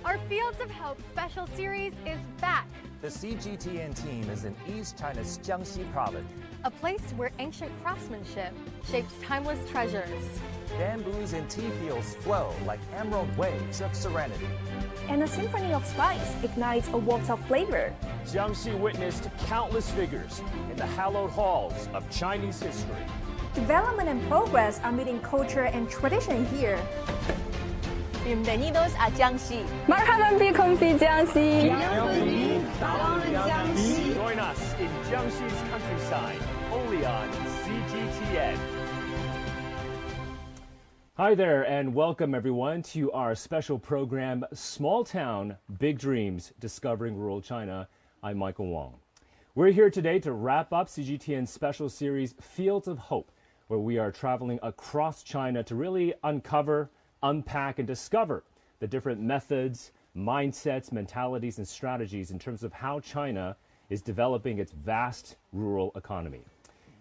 Our Fields of Hope special series is back. The CGTN team is in East China's Jiangxi province. A place where ancient craftsmanship shapes timeless treasures. Bamboos and tea fields flow like emerald waves of serenity. And a symphony of spice ignites a warmth of flavor. Jiangxi witnessed countless figures in the hallowed halls of Chinese history. Development and progress are meeting culture and tradition here. Bienvenidos a Jiangxi. مرحبا بكم في جانسي. Join us in Jiangxi's countryside, only on CGTN. Hi there, and welcome everyone to our special program, Small Town, Big Dreams, Discovering Rural China. I'm Michael Wong. We're here today to wrap up CGTN's special series, Fields of Hope, where we are traveling across China to really uncover, unpack, and discover the different methods, mindsets, mentalities, and strategies in terms of how China is developing its vast rural economy.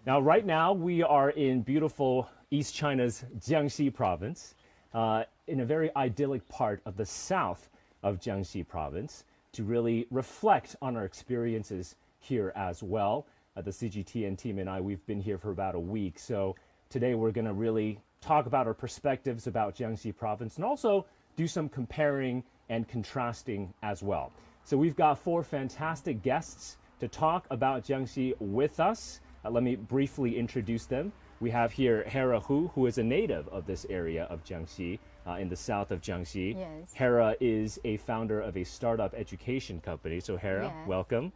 Now, right now, we are in beautiful East China's Jiangxi province, in a very idyllic part of the south of Jiangxi province, to really reflect on our experiences here as well. The CGTN team and I, we've been here for about a week, so today we're going to really talk about our perspectives about Jiangxi province and also do some comparing and contrasting as well. So we've got four fantastic guests to talk about Jiangxi with us. Let me briefly introduce them. We have here Hera Hu, who is a native of this area of Jiangxi, in the south of Jiangxi. Yes. Hera is a founder of a startup education company. So Hera, Yeah. welcome.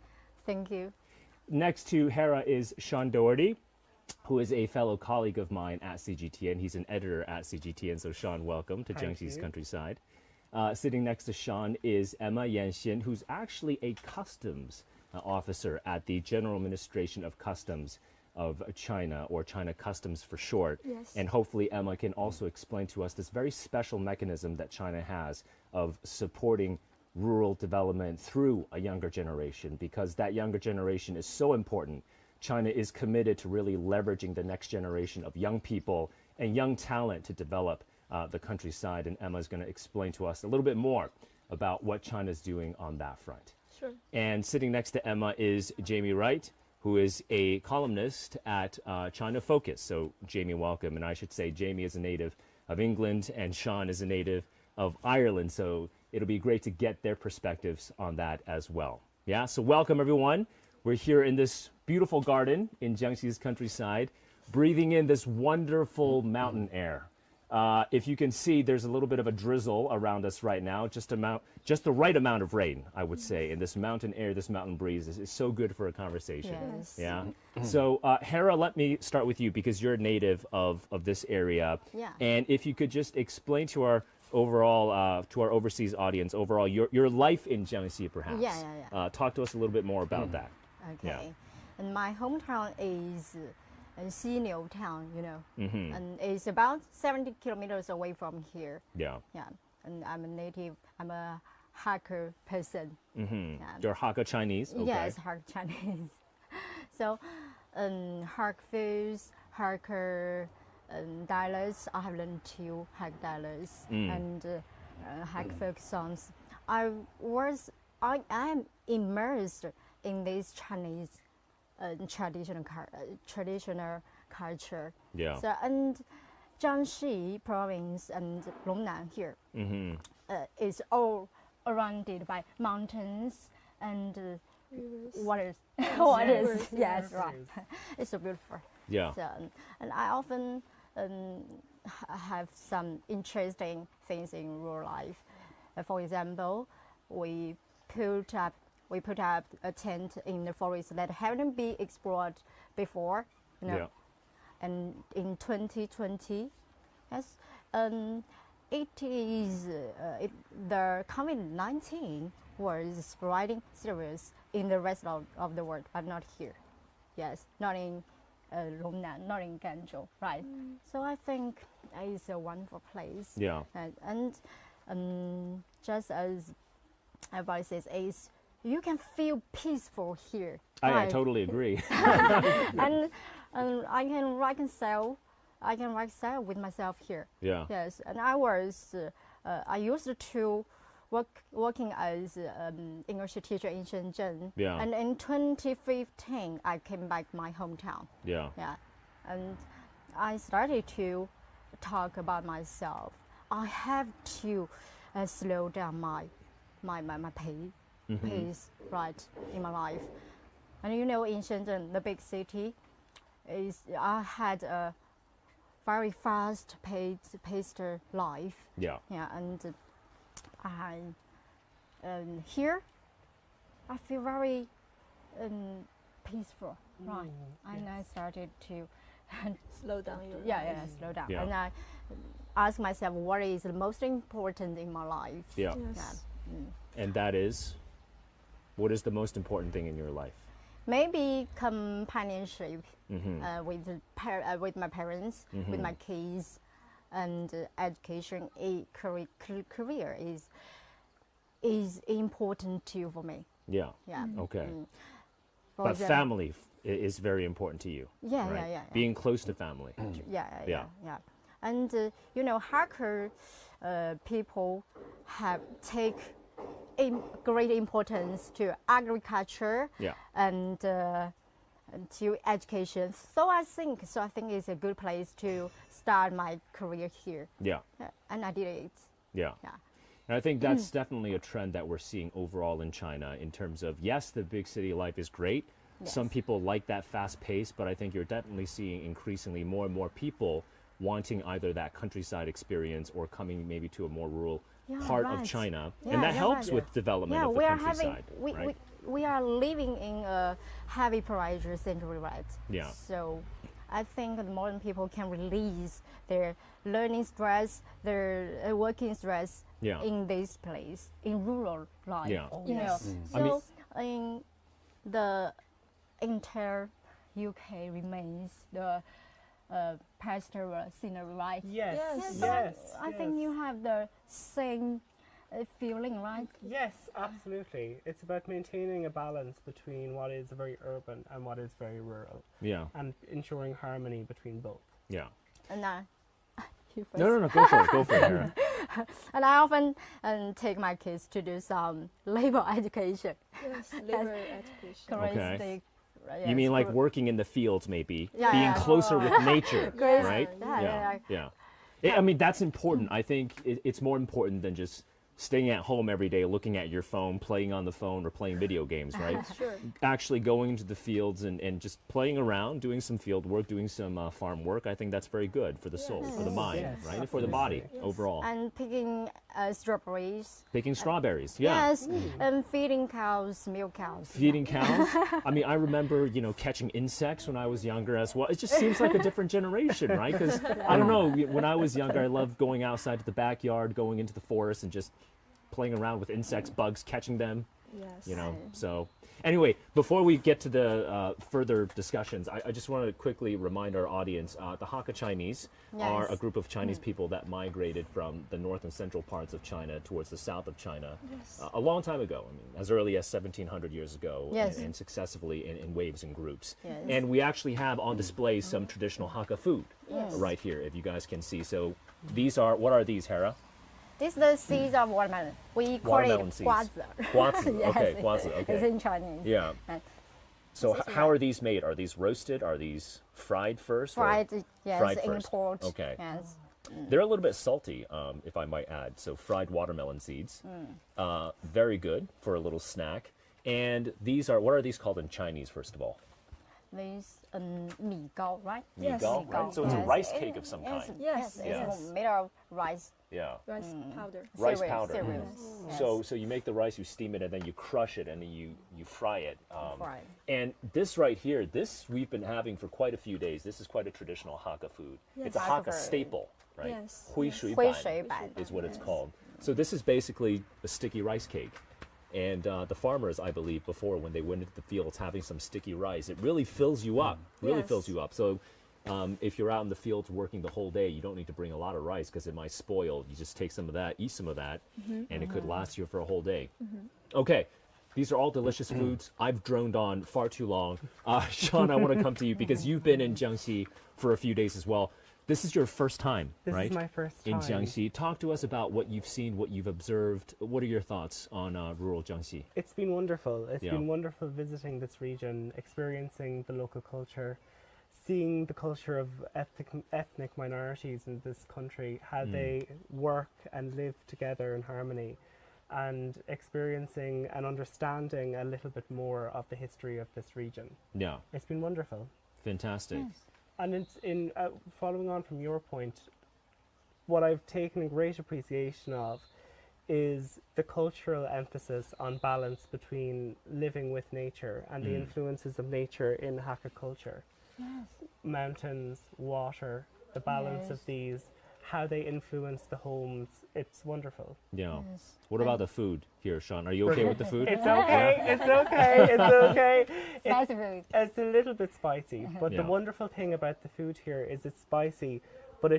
Thank you. Next to Hera is Sean Doherty, who is a fellow colleague of mine at CGTN. He's an editor at CGTN. So Sean, welcome to Jiangxi's countryside. Sitting next to Sean is Emma Yanxian, who's actually a customs officer at the General Administration of Customs of China, or China Customs for short. Yes. And hopefully Emma can also explain to us this very special mechanism that China has of supporting rural development through a younger generation, because that younger generation is so important. China is committed to really leveraging the next generation of young people and young talent to develop the countryside, and Emma is going to explain to us a little bit more about what China is doing on that front. Sure. And sitting next to Emma is Jamie Wright, who is a columnist at China Focus. So Jamie, welcome. And I should say Jamie is a native of England and Sean is a native of Ireland. So it'll be great to get their perspectives on that as well. Yeah, so welcome everyone. We're here in this beautiful garden in Jiangxi's countryside, breathing in this wonderful mountain air. If you can see, there's a little bit of a drizzle around us right now, just the right amount of rain, I would say. And this mountain air, this mountain breeze is so good for a conversation. Yes. Yeah. So Hera, let me start with you because you're a native of this area. Yeah. And if you could just explain to our overall, to our overseas audience, overall, your life in Jiangxi, perhaps. Yeah. Talk to us a little bit more about that. Okay. Yeah. And my hometown is Xiniu town, you know. Mm-hmm. And it's about 70 kilometers away from here. Yeah. Yeah. And I'm a native, I'm a Hakka person. Mm-hmm. Yeah. You're Hakka Chinese? Okay. Yes, Hakka Chinese. So, Hakka foods, Hakka dialects, I have learned two Hakka dialects and Hakka folk songs. I am immersed in this Chinese traditional culture. Yeah. So, and Jiangxi province and Longnan here is all surrounded by mountains and waters. Waters. Yes, right. It's so beautiful. Yeah. So, and I often have some interesting things in rural life. For example, we put up a tent in the forest that haven't been explored before, you know. Yeah. And in 2020, yes, it is the COVID-19 was spreading serious in the rest of the world, but not here. Yes, not in Longnan, not in Ganzhou, right? So I think it's a wonderful place. Yeah. And just as everybody says, you can feel peaceful here. I right? totally agree. and I can reconcile with myself here. Yeah. Yes, and I used to working as English teacher in Shenzhen. Yeah. And in 2015, I came back my hometown. Yeah. Yeah, and I started to talk about myself. I have to slow down my pace, right, in my life. And you know, in Shenzhen, the big city, I had a very fast-paced life. Yeah. Yeah, and here, I feel very peaceful, right? And I started to Slow down your slow down. Yeah. And I ask myself, what is the most important in my life? Yeah. Yes. And that is, what is the most important thing in your life? Maybe companionship with my parents, with my kids, and education. Career is important too for me. Yeah. Yeah. Okay. For But example- family is very important to you. Yeah, right? yeah. Being close to family. Yeah. And you know, hacker people have take great importance to agriculture Yeah. and to education. So I think it's a good place to start my career here. Yeah. And I did it. Yeah. Yeah. And I think that's definitely a trend that we're seeing overall in China in terms of, yes, the big city life is great. Yes. Some people like that fast pace, but I think you're definitely seeing increasingly more and more people wanting either that countryside experience or coming maybe to a more rural part of right. China. Yeah, and that yeah, helps right. with development Yeah, of the we are countryside. right? we are living in a heavy pressure century, right? Yeah. So I think the modern people can release their learning stress, their working stress Yeah. in this place, in rural life. Yeah. You know, I mean- so in the entire UK remains the pastoral scenery, right? Yes, Yes. yes. I think you have the same feeling, right? Yes, absolutely. It's about maintaining a balance between what is very urban and what is very rural, Yeah. and ensuring harmony between both. Yeah. And you first. No, go for it. Go for it, Hera. And I often take my kids to do some labor education. Yes, labor education. Okay. Yes, You mean like for- working in the fields, maybe? Yeah, Being yeah. closer with nature, Great. right? Yeah. I mean, that's important. I think it's more important than just staying at home every day, looking at your phone, playing on the phone, or playing video games, right? Sure. Actually going into the fields and just playing around, doing some field work, doing some farm work, I think that's very good for the soul, for the mind, Yes, right? And for the body overall. And picking strawberries. Picking strawberries, yeah. Yes, and feeding cows, milk cows. Feeding cows. I mean, I remember, catching insects when I was younger as well. It just seems like a different generation, right? Because, I don't know, when I was younger, I loved going outside to the backyard, going into the forest and just playing around with insects, bugs, catching them, Yes. So anyway, before we get to the further discussions, I just want to quickly remind our audience, the Hakka Chinese are a group of Chinese people that migrated from the north and central parts of China towards the south of China a long time ago. I mean, as early as 1700 years ago, Yes. and successively in waves and groups. Yes. And we actually have on display some traditional Hakka food right here, if you guys can see. So what are these, Hera? This is the seeds of watermelon. We call Watermelon it seeds. guazi. Guazi, Yes, okay, guazi, okay. It's in Chinese. Yeah. And So this is how are these made? Are these roasted? Are these fried first? or- fried, yes, fried in first. pot. Okay. Yes. They're a little bit salty, if I might add. So fried watermelon seeds, very good for a little snack. And what are these called in Chinese, first of all? This mi gao, right? Yes. Migao, Mi right? gao, So it's a yes. rice cake of some Yes, kind. Yes, It's yes. made of rice. Yeah. Rice powder. Rice cereal, powder. cereals. Yes. So you make the rice, you steam it, and then you crush it, and then you fry it. Fry. And this right here, this we've been having for quite a few days. This is quite a traditional Hakka food. It's a Hakka Hakka food. staple, right? Yes, Hui yes. shui Hui ban shui ban. is what it's called. So this is basically a sticky rice cake. And the farmers, I believe, before when they went into the fields having some sticky rice, it really fills you up. Really Yes. fills you up. So if you're out in the fields working the whole day, you don't need to bring a lot of rice because it might spoil. You just take some of that, eat some of that, and it could last you for a whole day. Okay, these are all delicious foods. I've droned on far too long. Sean, I want to come to you because you've been in Jiangxi for a few days as well. This is your first time, This right? is my first time. In Jiangxi. Talk to us about what you've seen, what you've observed. What are your thoughts on rural Jiangxi? It's been wonderful. It's Yeah. been wonderful visiting this region, experiencing the local culture, seeing the culture of ethnic minorities in this country, how they work and live together in harmony, and experiencing and understanding a little bit more of the history of this region. Yeah, It's been wonderful. fantastic. And it's in following on from your point, what I've taken a great appreciation of is the cultural emphasis on balance between living with nature and the influences of nature in Hakka culture. Mountains, water, the balance of these, how they influence the homes. It's wonderful. Yeah. What about the food here, Sean? Are you okay with the food? It's okay. It's okay. It's okay. Spicy food. It's a little bit spicy, but Yeah. the wonderful thing about the food here is it's spicy, but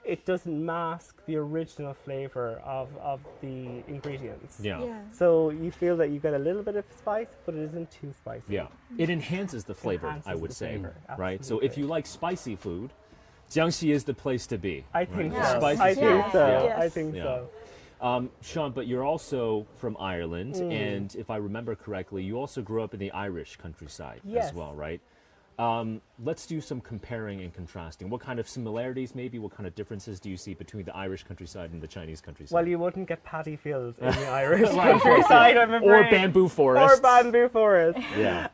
it doesn't mask the original flavor of the ingredients. Yeah. Yeah. So you feel that you get a little bit of spice, but it isn't too spicy. Yeah. It enhances the flavor, Enhances I would the say. flavor, Right? So if you like spicy food, Jiangxi is the place to be. I think right? so. Spicy I food. think so. Yes. I think Yeah. so. Sean, but you're also from Ireland, and if I remember correctly, you also grew up in the Irish countryside Yes. as well, right? Let's do some comparing and contrasting. What kind of similarities, maybe, what kind of differences do you see between the Irish countryside and the Chinese countryside? Well, you wouldn't get paddy fields in the Irish countryside, I'm or afraid. bamboo forests. Or bamboo forests. Yeah.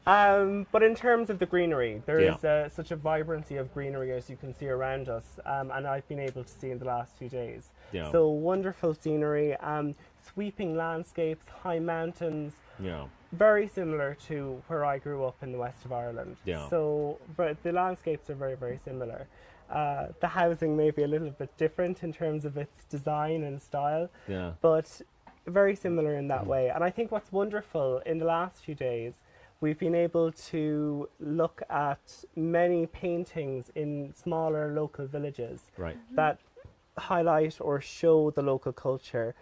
But in terms of the greenery, there Yeah. is such a vibrancy of greenery as you can see around us, and I've been able to see in the last few days. Yeah. So wonderful scenery, sweeping landscapes, high mountains, Yeah. very similar to where I grew up in the west of Ireland. Yeah. So, but the landscapes are very, very similar. The housing may be a little bit different in terms of its design and style, Yeah. but very similar in that way. And I think what's wonderful in the last few days, we've been able to look at many paintings in smaller local villages Right. that highlight or show the local culture,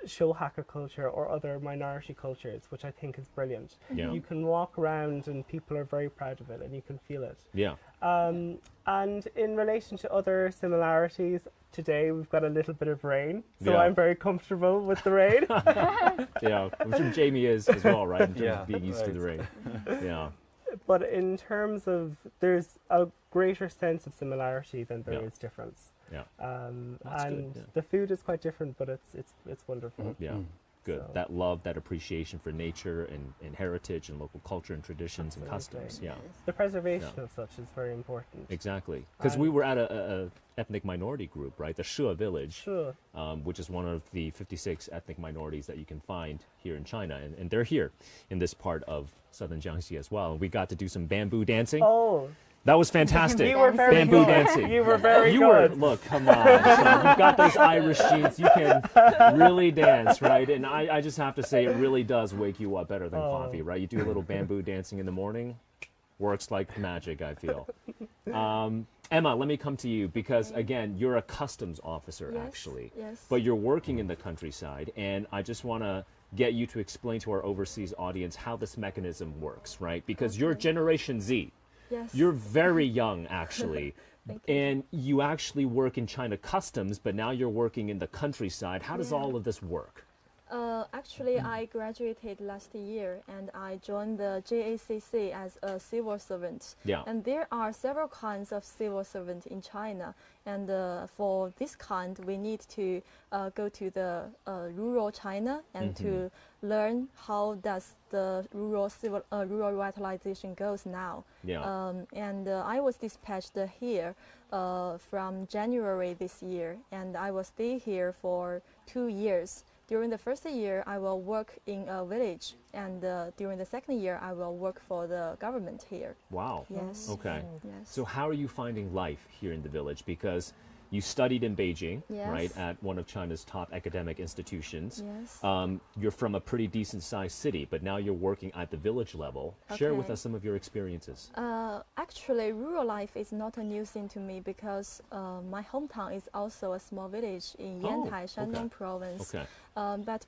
show Hakka culture or other minority cultures, which I think is brilliant. Yeah. You can walk around and people are very proud of it and you can feel it. Yeah. And in relation to other similarities, today we've got a little bit of rain, so Yeah. I'm very comfortable with the rain. Yeah. I'm sure Jamie is as well, right? In terms Yeah, of being used to the rain. Yeah. But in terms of, there's a greater sense of similarity than there Yeah. is difference. Yeah. And That's good, yeah. the food is quite different, but it's wonderful. Yeah. Good. So- That love, that appreciation for nature and heritage and local culture and traditions and Absolutely. customs. Yeah. The preservation Yeah. of such is very important. Exactly. Because we were at a ethnic minority group, right? The Shua village, Sure. which is one of the 56 ethnic minorities that you can find here in China. And they're here in this part of southern Jiangxi as well. And we got to do some bamboo dancing. Oh, That was fantastic. you were very Bamboo good. dancing. You were very You good. were, look, come on. Sean, you've got those Irish genes. You can really dance, right? And I just have to say, it really does wake you up better than coffee, right? You do a little bamboo dancing in the morning, works like magic, I feel. Emma, let me come to you because, again, you're a customs officer, Yes, actually. yes. But you're working in the countryside, and I just want to get you to explain to our overseas audience how this mechanism works, right? Because you're Generation Z. Yes. You're very young, actually. Thank you. And you actually work in China Customs, but now you're working in the countryside. How does Yeah. all of this work? Actually, I graduated last year and I joined the JACC as a civil servant. Yeah. And there are several kinds of civil servant in China. And for this kind, we need to go to the rural China and to learn how does the rural revitalization goes now. Yeah. And I was dispatched here from January this year, and I will stay here for 2 years. During the first year, I will work in a village, and during the second year, I will work for the government here. Wow. Yes. Okay. Yes. So how are you finding life here in the village? Because you studied in Beijing, Yes. right, at one of China's top academic institutions. Yes. You're from a pretty decent-sized city, but now you're working at the village level. Share with Okay. us some of your experiences. Actually, rural life is not a new thing to me because my hometown is also a small village in Oh, Yantai, Shandong okay. province. Okay. But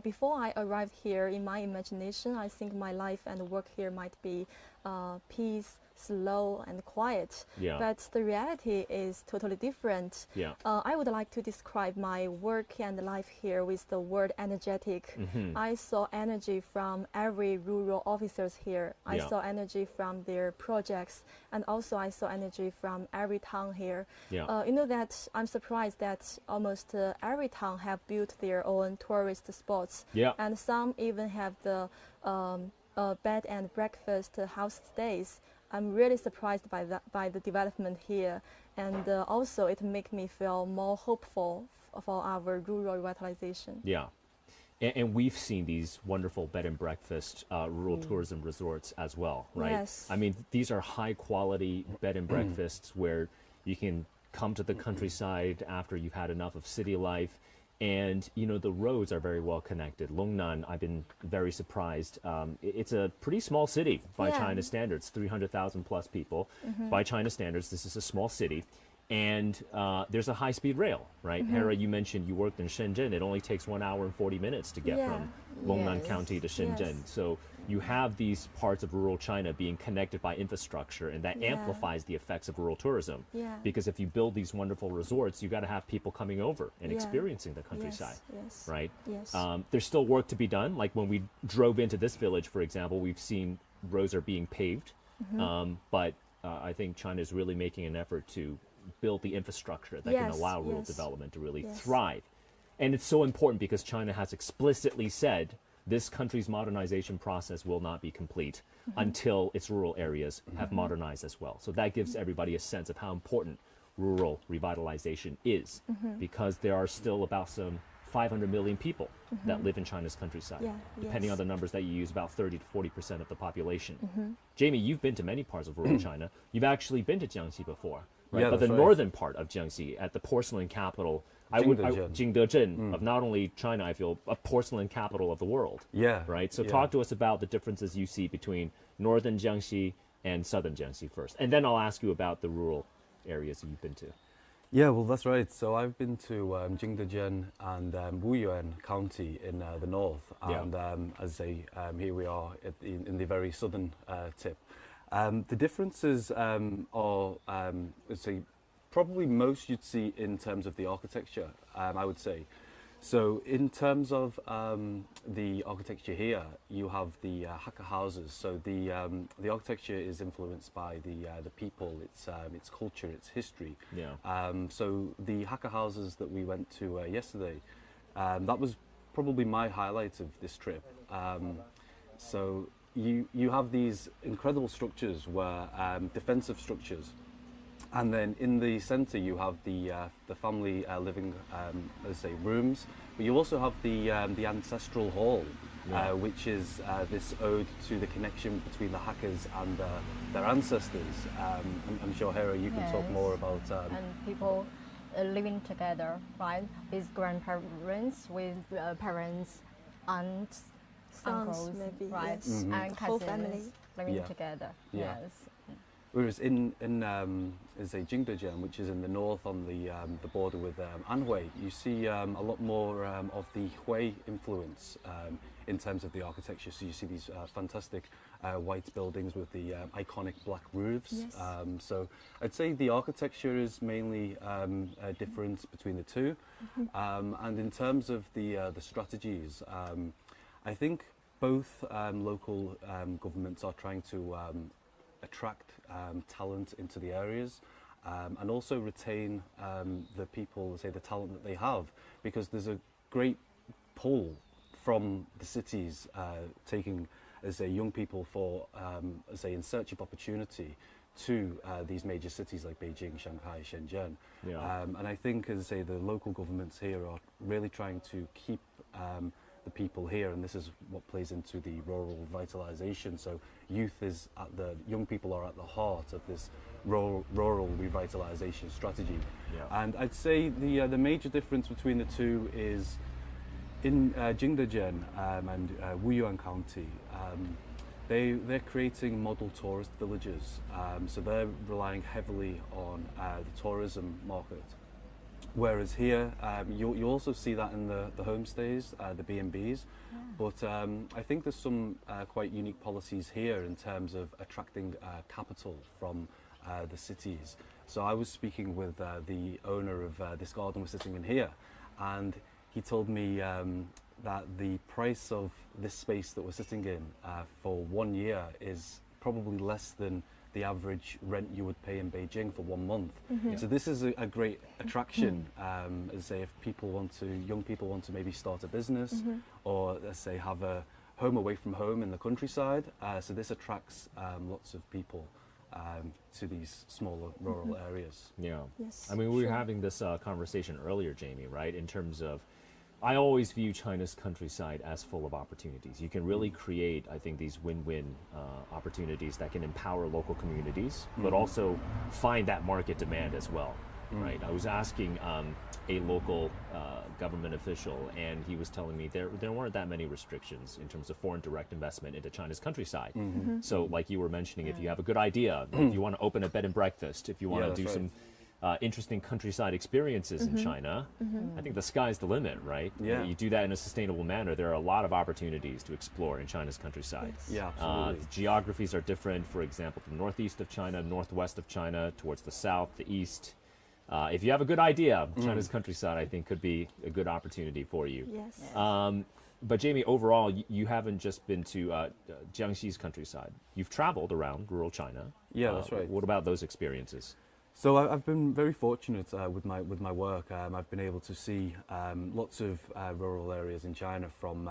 before I arrived here, in my imagination, I think my life and work here might be peace, slow and quiet. Yeah. But the reality is totally different. Yeah. I would like to describe my work and life here with the word energetic. I saw energy from every rural officers here. I Yeah. saw energy from their projects, and also I saw energy from every town here. Yeah. You know that I'm surprised that almost every town have built their own tourist spots. Yeah. And some even have the bed and breakfast house stays. I'm really surprised by the development here, and also it makes me feel more hopeful for our rural revitalization. Yeah. And we've seen these wonderful bed and breakfast rural tourism resorts as well, right? Yes. I mean, these are high quality bed and breakfasts where you can come to the countryside after you've had enough of city life. And, you know, the roads are very well connected. Longnan, I've been very surprised. It's a pretty small city by Yeah. China standards, 300,000 plus people. By China standards, this is a small city. And there's a high-speed rail, right? Hera, you mentioned you worked in Shenzhen. It only takes 1 hour and 40 minutes to get Yeah. from Longnan Yes. County to Shenzhen. Yes. So you have these parts of rural China being connected by infrastructure, and that Yeah. amplifies the effects of rural tourism. Yeah. Because if you build these wonderful resorts, you got to have people coming over and Yeah. experiencing the countryside, Yes. right? Yes. There's still work to be done. Like when we drove into this village, for example, we've seen roads are being paved, but I think China is really making an effort to build the infrastructure that can Yes, allow rural yes. development to really Yes. thrive. And it's so important because China has explicitly said this country's modernization process will not be complete until its rural areas have modernized as well. So that gives everybody a sense of how important rural revitalization is, because there are still about some 500 million people that live in China's countryside. Yeah, Depending yes. on the numbers that you use, about 30 to 40% of the population. Jamie, you've been to many parts of rural China. You've actually been to Jiangxi before, right? Yeah, But the that's right. northern part of Jiangxi, at the porcelain capital, Jingdezhen of not only China, I feel, a porcelain capital of the world. Yeah. Right? So yeah. talk to us about the differences you see between northern Jiangxi and southern Jiangxi first. And then I'll ask you about the rural areas that you've been to. Yeah, well, that's right. So I've been to Jingdezhen and Wuyuan County in the north, Yeah. and as I say, here we are in the very southern tip. The differences are, let's say, probably most you'd see in terms of the architecture, I would say. So in terms of the architecture here, you have the Hakka houses. So the architecture is influenced by the people, its culture, its history. Yeah. So the Hakka houses that we went to yesterday, that was probably my highlight of this trip. So you have these incredible structures where defensive structures. And then in the centre you have the family living, let's say, rooms, but you also have the ancestral hall, Yeah. which is this ode to the connection between the Hakkas and their ancestors. I'm sure, Hera, you can talk Yes. more about. And people living together, right, with grandparents, with parents, aunts, Sons, uncles, maybe, right, yes. and The whole cousins family. living Yeah. together. Yeah. Yes. Whereas in say Jingdezhen, which is in the north on the border with Anhui, you see a lot more of the Hui influence in terms of the architecture. So you see these fantastic white buildings with the iconic black roofs. Yes. So I'd say the architecture is mainly a difference between the two. And in terms of the strategies, I think both local governments are trying to attract talent into the areas and also retain the people, say, the talent that they have, because there's a great pull from the cities taking, as say, young people for, as say, in search of opportunity to these major cities like Beijing, Shanghai, Shenzhen. Yeah. And I think, as I say, the local governments here are really trying to keep the people here, and this is what plays into the rural revitalization. So young people are at the heart of this rural revitalization strategy. Yeah. And I'd say the major difference between the two is in Jingdezhen and Wuyuan County, they're creating model tourist villages. So they're relying heavily on the tourism market. Whereas here, you also see that in the homestays, the B&Bs. But I think there's some quite unique policies here in terms of attracting capital from the cities. So I was speaking with the owner of this garden we're sitting in here, and he told me that the price of this space that we're sitting in for 1 year is probably less than the average rent you would pay in Beijing for 1 month. So this is a great attraction, as I say, if young people want to maybe start a business, or let's say have a home away from home in the countryside. So this attracts lots of people to these smaller rural areas. Yeah. Yes, I mean, we were having this conversation earlier, Jamie, right? In terms of, I always view China's countryside as full of opportunities. You can really create, I think, these win-win opportunities that can empower local communities, but also find that market demand as well, right? I was asking a local government official, and he was telling me there weren't that many restrictions in terms of foreign direct investment into China's countryside. So like you were mentioning, if you have a good idea, if you want to open a bed and breakfast, if you want to do some interesting countryside experiences in China, I think the sky's the limit, right? Yeah. You do that in a sustainable manner, there are a lot of opportunities to explore in China's countryside. Yeah, absolutely. The geographies are different. For example, the northeast of China, northwest of China, towards the south, the east. If you have a good idea, China's countryside, I think, could be a good opportunity for you. Yes. But Jamie, overall, you haven't just been to Jiangxi's countryside. You've traveled around rural China. Yeah, that's right. What about those experiences? So I've been very fortunate with my work. I've been able to see lots of rural areas in China, from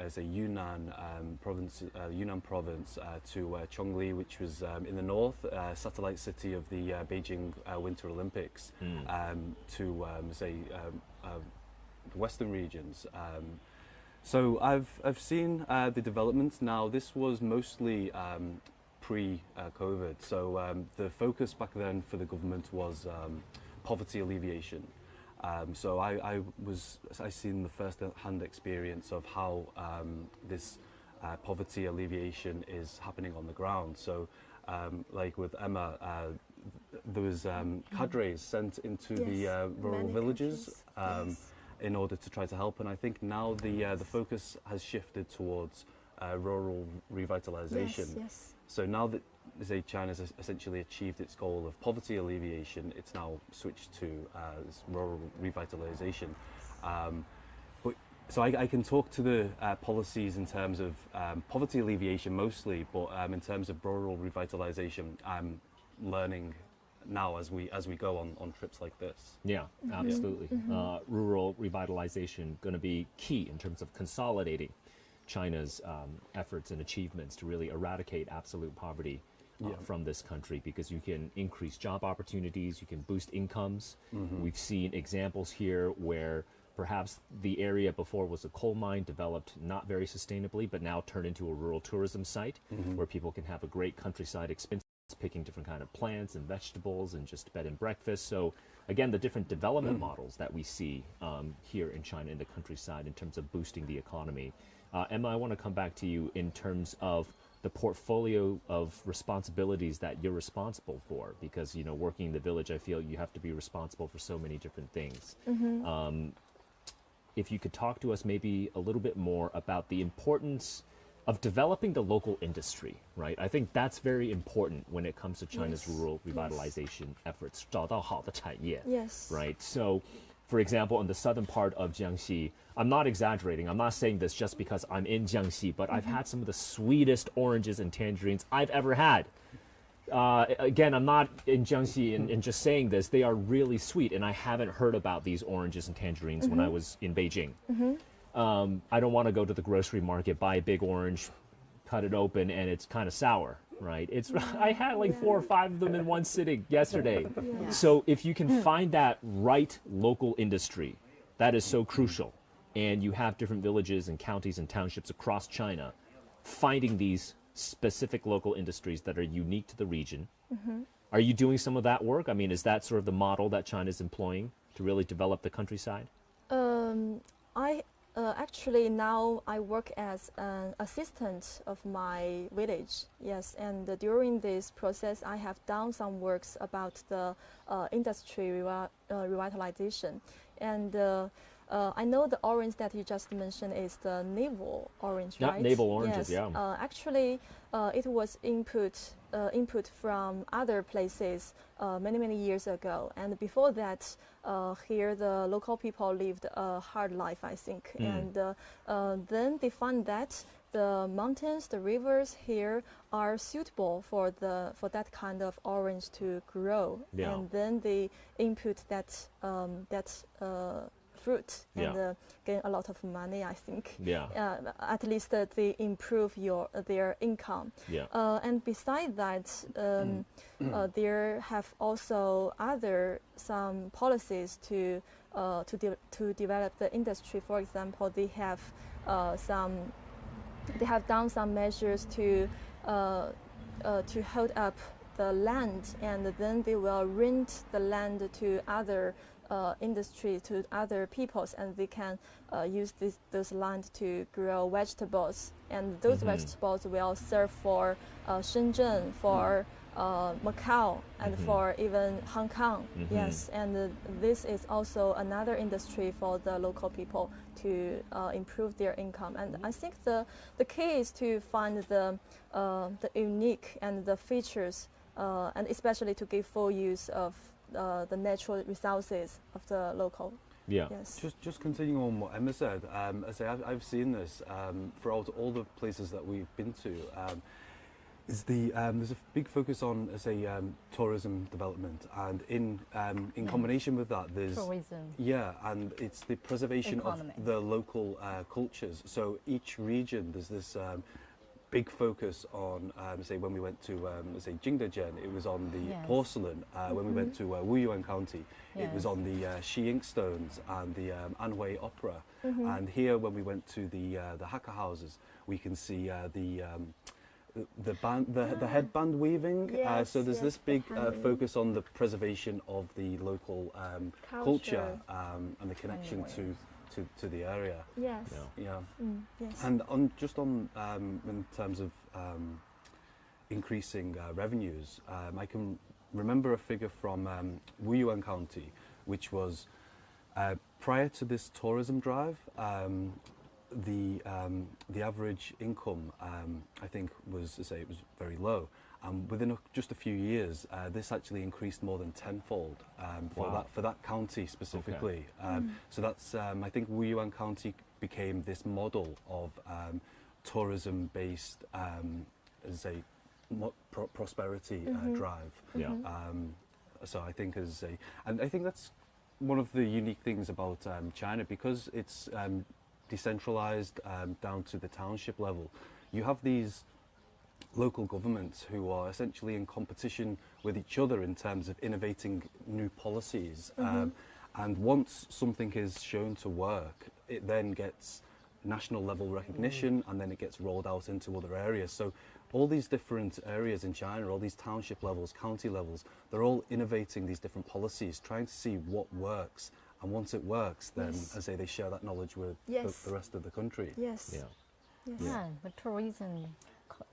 say Yunnan province, to Chongli, which was in the north, satellite city of the Beijing Winter Olympics, to say the western regions. So I've seen the developments. Now this was mostly pre-COVID. So the focus back then for the government was poverty alleviation. So I seen the first-hand experience of how this poverty alleviation is happening on the ground. So like with Emma, there was cadres sent into the rural villages in order to try to help. And I think now the focus has shifted towards rural revitalization. So now that China's essentially achieved its goal of poverty alleviation, it's now switched to this rural revitalization. So I can talk to the policies in terms of poverty alleviation mostly, but in terms of rural revitalization, I'm learning now as we go on trips like this. Yeah, absolutely. Rural revitalization going to be key in terms of consolidating China's efforts and achievements to really eradicate absolute poverty from this country, because you can increase job opportunities, you can boost incomes. We've seen examples here where perhaps the area before was a coal mine, developed not very sustainably, but now turned into a rural tourism site where people can have a great countryside experience, picking different kind of plants and vegetables and just bed and breakfast. So again, the different development models that we see here in China in the countryside in terms of boosting the economy. Emma, I want to come back to you in terms of the portfolio of responsibilities that you're responsible for, because, you know, working in the village, I feel you have to be responsible for so many different things. If you could talk to us maybe a little bit more about the importance of developing the local industry, right? I think that's very important when it comes to China's rural revitalization efforts. 找到好的产业, right? So, for example, in the southern part of Jiangxi, I'm not exaggerating, I'm not saying this just because I'm in Jiangxi, but I've had some of the sweetest oranges and tangerines I've ever had. Again, I'm not in Jiangxi and just saying this, they are really sweet, and I haven't heard about these oranges and tangerines when I was in Beijing. I don't want to go to the grocery market, buy a big orange, cut it open, and it's kind of sour, right? I had like 4 or 5 of them in one sitting yesterday. So if you can find that right local industry, that is so crucial. And you have different villages and counties and townships across China, finding these specific local industries that are unique to the region. Are you doing some of that work? I mean, is that sort of the model that China is employing to really develop the countryside? Actually, now I work as an assistant of my village. Yes, and during this process, I have done some works about the industry revitalization. And I know the orange that you just mentioned is the navel orange, right? Navel oranges, yes. yeah. Actually, it was input from other places many years ago. And before that, here the local people lived a hard life, I think. And then they found that the mountains, the rivers here are suitable for that kind of orange to grow. Yeah. And then they input that fruit and gain a lot of money, I think. Yeah. At least they improve their income. Yeah. And beside that, there have also some policies to develop the industry. For example, they have done some measures to hold up the land, and then they will rent the land to other industry, to other peoples, and they can use those land to grow vegetables, and those vegetables will serve for Shenzhen, for Macau, and for even Hong Kong. Yes, and this is also another industry for the local people to improve their income. And I think the key is to find the unique and the features, and especially to give full use of the natural resources of the local. Yeah. Yes. Just continuing on what Emma said, I say I've seen this throughout all the places that we've been to. There's a big focus on, tourism development, and in combination with that, there's tourism. Yeah, and it's the preservation Economy. of the local cultures. So each region, there's this big focus on, when we went to, Jingdezhen, it was on the porcelain. When we went to Wuyuan County, it was on the Xi ink stones and the Anhui opera. And here, when we went to the Hakka houses, we can see the headband weaving. Yes, so there's yes, this the big handmade. focus on the preservation of the local culture and the connection to the area. Yes. Yeah. Yes. And in terms of increasing revenues, I can remember a figure from Wuyuan County, which was prior to this tourism drive. The average income, I think, was it was very low. Within just a few years, this actually increased more than tenfold for that county specifically. Okay. So that's I think Wuyuan County became this model of tourism-based, prosperity drive. Yeah. So I think and I think that's one of the unique things about China, because it's decentralized down to the township level. You have these local governments who are essentially in competition with each other in terms of innovating new policies. And once something is shown to work, it then gets national level recognition, and then it gets rolled out into other areas. So all these different areas in China, all these township levels, county levels, they're all innovating these different policies, trying to see what works. And once it works, then, they share that knowledge with the rest of the country. Yes. Yeah. Yes. Yeah, the tourism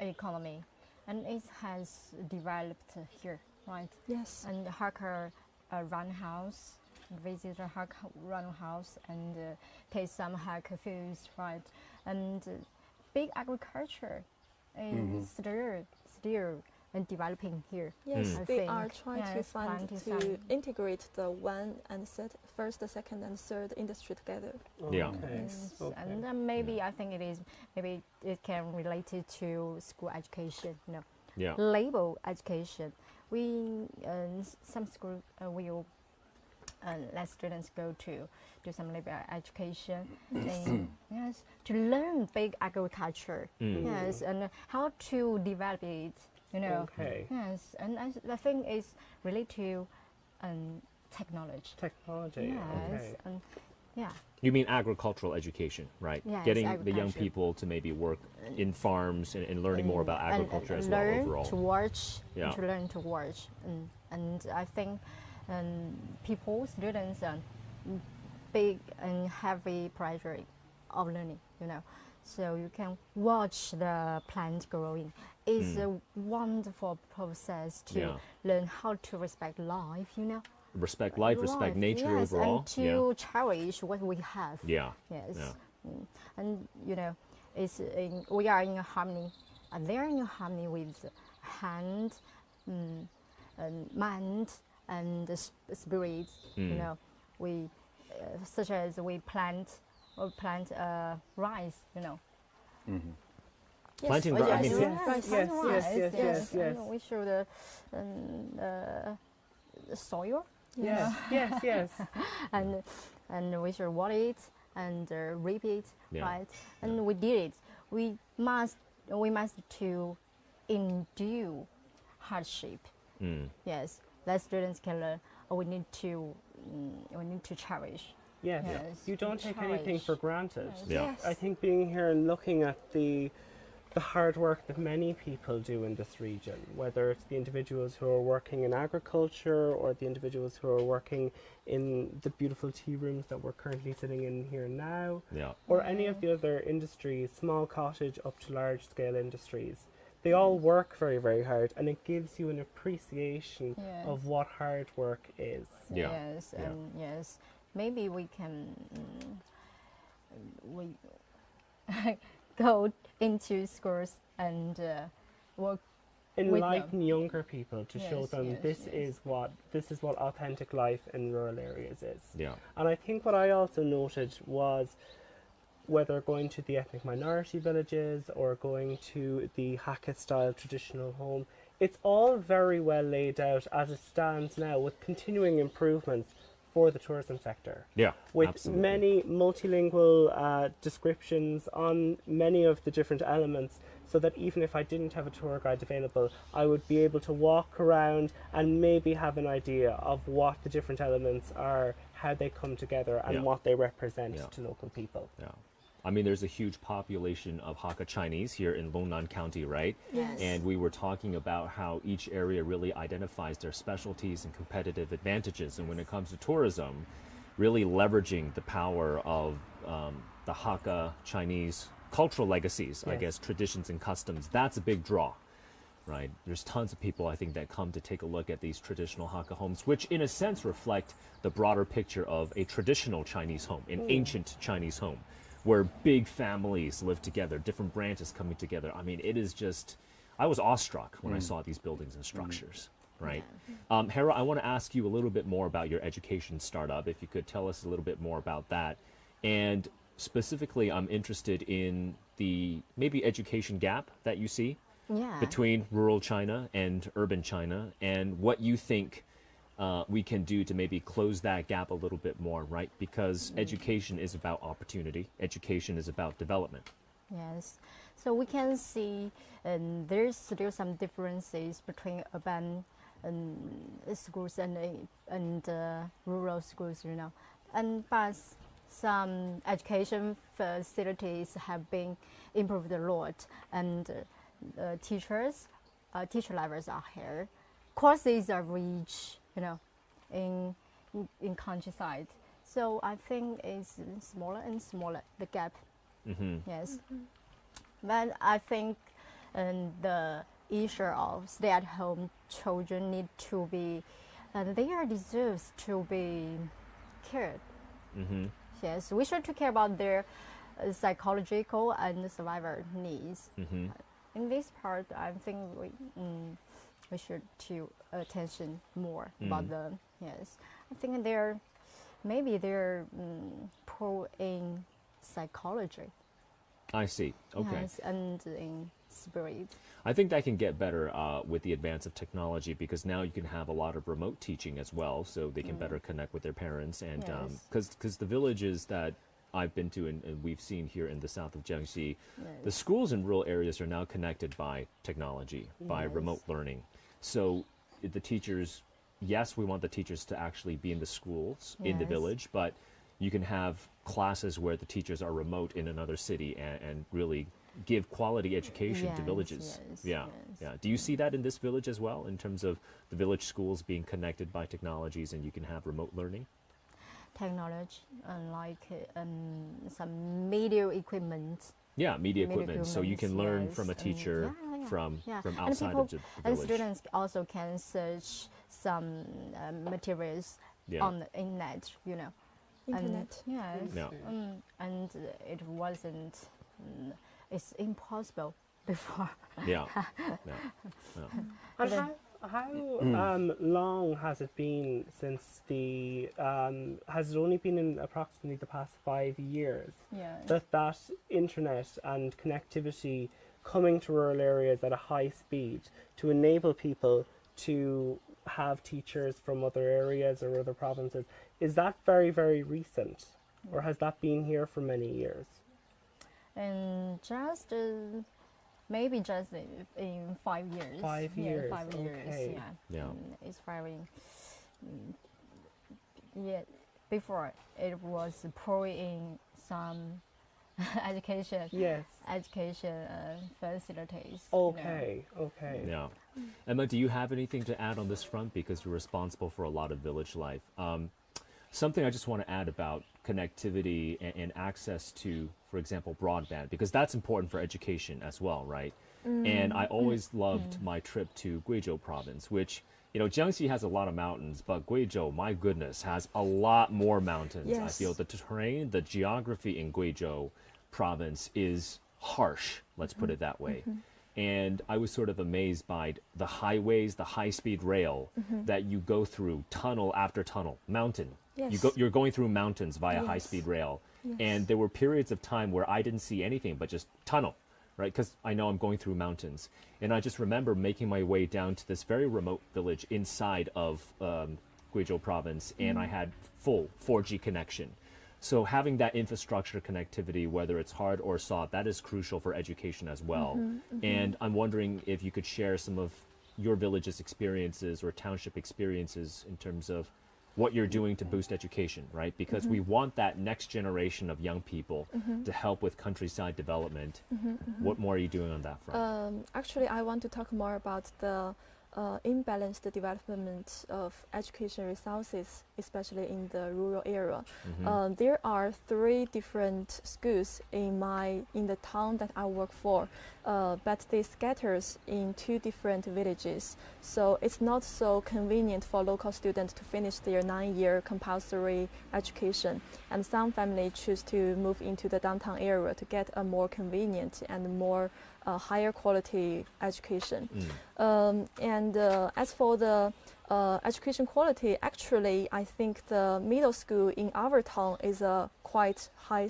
economy, and it has developed here, right? Yes. And Hakka run house, visit the Hakka run house and taste some Hakka foods, right? And big agriculture is still developing here. Yes, I they think. are trying to Yes, find planting to some- integrate the first, the second, and third industry together. Yeah. Okay. Yes, Okay. and then maybe I think maybe it can relate it to school education. Yeah. Label education. We some school will let students go to do some labor education. Yes, to learn big agriculture. Yes, and how to develop it. Okay. Yes, and I think it's related to technology. Technology. Yes, Okay. and yeah. You mean agricultural education, right? Yes, Getting the young agriculture. people to maybe work in farms and learning more about agriculture as well learn overall. to watch, Yeah. to learn to watch, and I think students big and heavy pressure of learning, you know. So you can watch the plant growing. It's a wonderful process to learn how to respect life, you know. Respect life, respect nature yes, overall. and to cherish what we have. Yeah. Yes. Yeah. And you know, we are in harmony, and they are in harmony with hand, and mind, and the spirit. You know, we such as we plant rice. You know. Planting Yes, rice. I mean, Yes. And we show the soil. Yes. and we should water it and reap it, right? And we did it. We must to endure hardship. Yes, that students can learn. We need to cherish. Yes. You don't take anything for granted. Yeah. I think being here and looking at the hard work that many people do in this region, whether it's the individuals who are working in agriculture or the individuals who are working in the beautiful tea rooms that we're currently sitting in here now, or any of the other industries, small cottage up to large scale industries, they all work very, very hard, and it gives you an appreciation of what hard work is. Yes, and yes, maybe we can go into schools and work. Enlighten younger people to show them this is what authentic life in rural areas is. Yeah. And I think what I also noted was, whether going to the ethnic minority villages or going to the Hakka style traditional home, it's all very well laid out as it stands now, with continuing improvements for the tourism sector. Yeah, with absolutely. many multilingual descriptions on many of the different elements, so that even if I didn't have a tour guide available, I would be able to walk around and maybe have an idea of what the different elements are, how they come together, and what they represent to local people. Yeah. I mean, there's a huge population of Hakka Chinese here in Longnan County, right? Yes. And we were talking about how each area really identifies their specialties and competitive advantages. And when it comes to tourism, really leveraging the power of the Hakka Chinese cultural legacies, I guess, traditions and customs, that's a big draw, right? There's tons of people, I think, that come to take a look at these traditional Hakka homes, which in a sense reflect the broader picture of a traditional Chinese home, an ancient Chinese home, where big families live together, different branches coming together. I mean, it is just, I was awestruck when I saw these buildings and structures, right? Hera, I want to ask you a little bit more about your education startup, if you could tell us a little bit more about that. And specifically, I'm interested in the maybe education gap that you see between rural China and urban China, and what you think we can do to maybe close that gap a little bit more, right? Because education is about opportunity. Education is about development. Yes. So we can see there's still some differences between urban schools and rural schools, you know. But some education facilities have been improved a lot, and teacher levels are higher. Courses are rich, you know, in countryside. So I think it's smaller and smaller, the gap. Yes. But I think the issue of stay-at-home children need to be, they are deserves to be cared. Yes, we should care about their psychological and survival needs. In this part, I think we should to attention more about them. Yes, I think they're poor in psychology. I see. Okay. Yes, and in spirit. I think that can get better with the advance of technology, because now you can have a lot of remote teaching as well, so they can better connect with their parents. And because the villages that I've been to and we've seen here in the south of Jiangxi, the schools in rural areas are now connected by technology, by remote learning. So the teachers, yes, we want the teachers to actually be in the schools in the village, but you can have classes where the teachers are remote in another city and really give quality education to villages. Yeah. Do you see that in this village as well, in terms of the village schools being connected by technologies and you can have remote learning? technology, like some media equipment. Yeah, media equipment. So you can learn from a teacher from outside of the and village. students also can search some materials on the internet, you know. Internet. And, yes. Yeah. And it wasn't. It's impossible before. Yeah. And how long has it been since the, has it only been in approximately the past 5 years that internet and connectivity coming to rural areas at a high speed to enable people to have teachers from other areas or other provinces, is that very, very recent? Or has that been here for many years? And just maybe just in 5 years. 5 years. Yeah, 5 years. Okay. Yeah. It's very. Before it was poor in some education. Yes. Education facilities. Okay. Okay. Yeah. Emma, do you have anything to add on this front, because you're responsible for a lot of village life? Something I just want to add about connectivity and access to, for example, broadband, because that's important for education as well, right? And I always loved my trip to Guizhou province, which, you know, Jiangxi has a lot of mountains, but Guizhou, my goodness, has a lot more mountains. Yes. I feel the terrain, the geography in Guizhou province is harsh, let's put it that way. And I was sort of amazed by the highways, the high-speed rail that you go through, tunnel after tunnel, mountain. Yes. You're going through mountains via high-speed rail. And there were periods of time where I didn't see anything but just tunnel, right? Because I know I'm going through mountains. And I just remember making my way down to this very remote village inside of Guizhou province, and I had full 4G connection. So having that infrastructure connectivity, whether it's hard or soft, that is crucial for education as well. And I'm wondering if you could share some of your village's experiences or township experiences in terms of what you're doing to boost education, right? Because we want that next generation of young people to help with countryside development. What more are you doing on that front? Actually, I want to talk more about the imbalanced development of education resources, especially in the rural area. There are 3 different schools in the town that I work for, but they scatters in 2 different villages. So it's not so convenient for local students to finish their 9-year compulsory education. And some families choose to move into the downtown area to get a more convenient and more higher quality education. And as for the education quality, actually, I think the middle school in our town is a quite high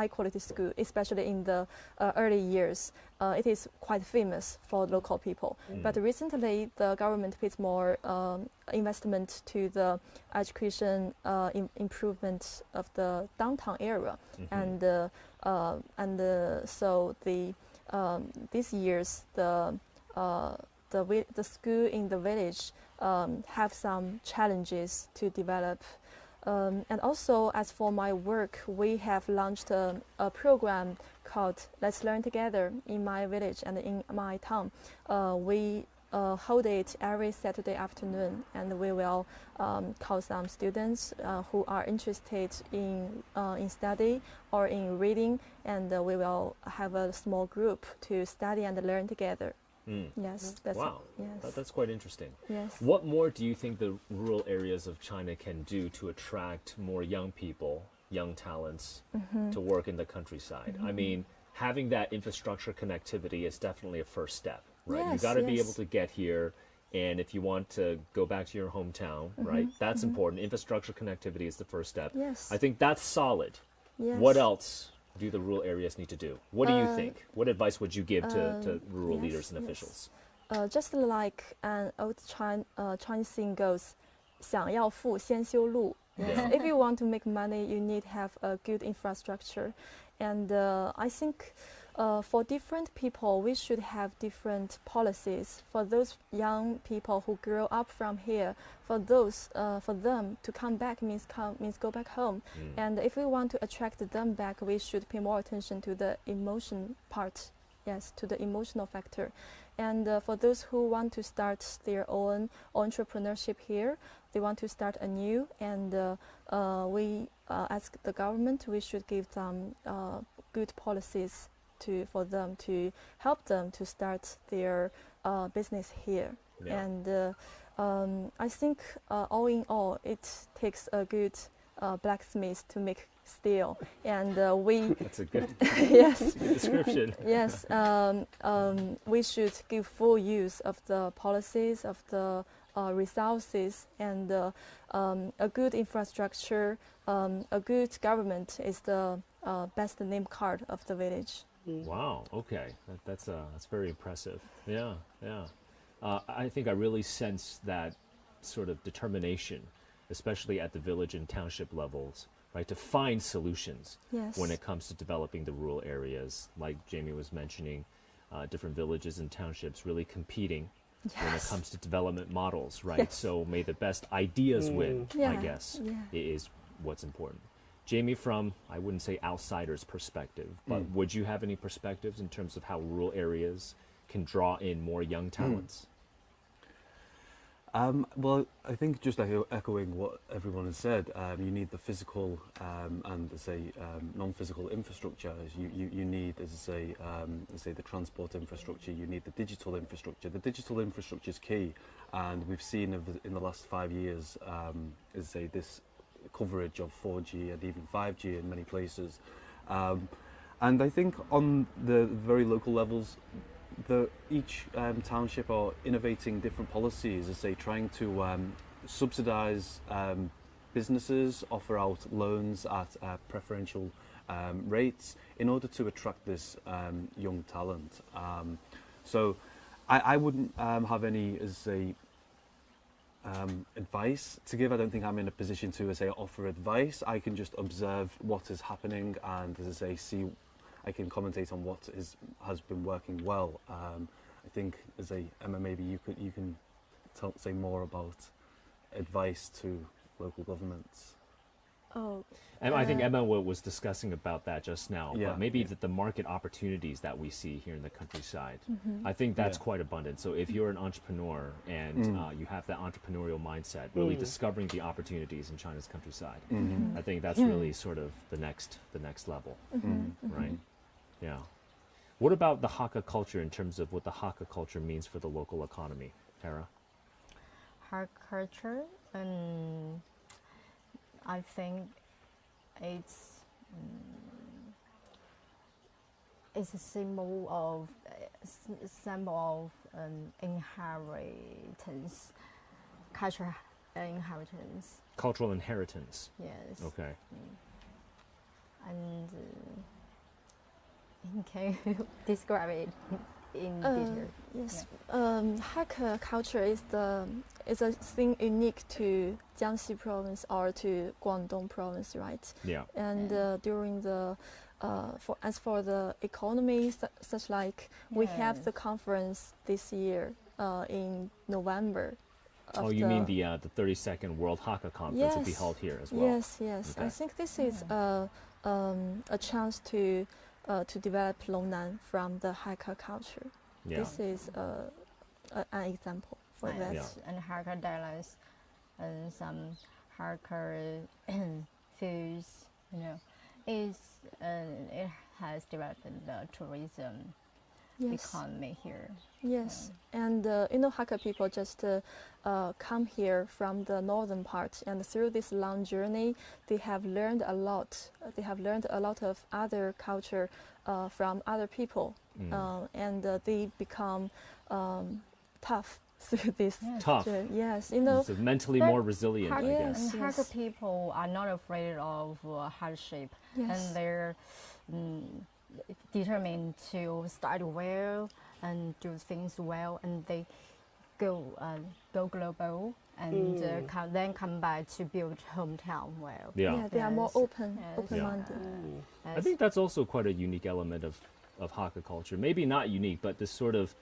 quality school, especially in the early years. It is quite famous for local people. But recently, the government pays more investment to the education improvement of the downtown area, and so these years the school in the village have some challenges to develop. And also, as for my work, we have launched a program called Let's Learn Together in my village and in my town. We hold it every Saturday afternoon, and we will call some students who are interested in study or in reading, and we will have a small group to study and learn together. Yes, that's wow. Yes. That's quite interesting. Yes. What more do you think the rural areas of China can do to attract more young people, young talents, to work in the countryside? I mean, having that infrastructure connectivity is definitely a first step, right? You Yes, got to be yes. able to get here, and if you want to go back to your hometown, right? That's important. Infrastructure connectivity is the first step. Yes. I think that's solid. Yes. What else do the rural areas need to do? What do you think? What advice would you give to rural yes, leaders and yes. officials? Just like an old Chinese saying goes, 想要富先修路. Yes. Yeah. If you want to make money, you need to have a good infrastructure. And I think for different people, we should have different policies. For those young people who grow up from here, for them to come back means go back home. And if we want to attract them back, we should pay more attention to the emotion part. Yes, to the emotional factor. And for those who want to start their own entrepreneurship here, they want to start anew, and we ask the government we should give them good policies for them to help them to start their business here. Yeah. And I think all in all, it takes a good blacksmith to make steel, and we That's a good, yes. good description. Yes, we should give full use of the policies, of the resources, and a good infrastructure, a good government is the best name card of the village. Wow. Okay, that's very impressive. Yeah, yeah. I think I really sense that sort of determination, especially at the village and township levels, right, to find solutions Yes. when it comes to developing the rural areas. Like Jamie was mentioning, different villages and townships really competing when it Yes. comes to development models, right? Yes. So may the best ideas win, I Yeah, guess, yeah. is what's important. Jamie, from, I wouldn't say outsider's perspective, but would you have any perspectives in terms of how rural areas can draw in more young talents? Well, I think just echoing what everyone has said, you need the physical and, non-physical infrastructure. You need, as I say, the transport infrastructure. You need the digital infrastructure. The digital infrastructure is key, and we've seen in the last 5 years, this coverage of 4G and even 5G in many places. And I think on the very local levels, each township are innovating different policies, trying to subsidise businesses, offer out loans at preferential rates in order to attract this young talent. So I wouldn't have any advice to give. I don't think I'm in a position to offer advice. I can just observe what is happening and see. I can commentate on what has been working well. I think Emma, maybe you can say more about advice to local governments. Oh, And I think Emma was discussing about that just now, Yeah. but maybe the market opportunities that we see here in the countryside, I think that's quite abundant. So if you're an entrepreneur and you have that entrepreneurial mindset, really discovering the opportunities in China's countryside, I think that's really sort of the next level, right? Yeah. What about the Hakka culture in terms of what the Hakka culture means for the local economy, Tara? Her culture, I think it's a symbol of inheritance, cultural inheritance. Cultural inheritance. Yes. Okay. And can you describe it in detail? Yes, Hakka culture is a thing unique to Jiangxi province or to Guangdong province, right? Yeah. And during the for the economy, such like we have the conference this year in November. Oh, you mean the 32nd World Hakka Conference will be held here as well? Yes, yes. Okay. I think this is a chance to develop Longnan from the Hakka culture. Yeah. This is an example for that. Yeah. And Hakka dialects and some Hakka foods, it has developed the tourism economy here. Yes, and Hakka people just come here from the northern part, and through this long journey, they have learned a lot. They have learned a lot of other culture from other people, and they become tough through this. Tough. Yes, So mentally more resilient, I Yes. guess. And Hakka people are not afraid of hardship, Yes. and they're determined to start well and do things well, and they go global and then come back to build hometown well. Yeah. They are more Yes. open-minded. I think that's also quite a unique element of Hakka culture. Maybe not unique, but this sort of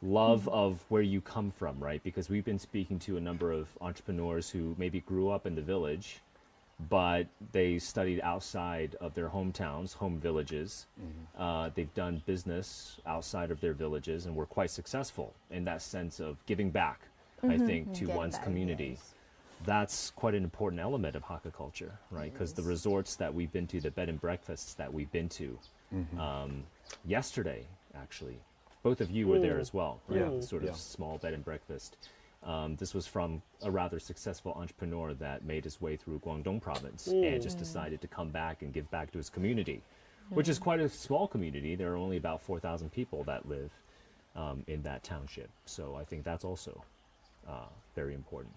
love of where you come from, right? Because we've been speaking to a number of entrepreneurs who maybe grew up in the village, but they studied outside of their hometowns, home villages. They've done business outside of their villages and were quite successful in that sense of giving back, I think, to Getting one's back, community. yes. that's quite an important element of Hakka culture, right? Because the resorts that we've been to, the bed and breakfasts that we've been to, yesterday, actually, both of you were there as well, right? Yeah. Sort of small bed and breakfast. This was from a rather successful entrepreneur that made his way through Guangdong province and just decided to come back and give back to his community, which is quite a small community. There are only about 4,000 people that live in that township. So I think that's also very important.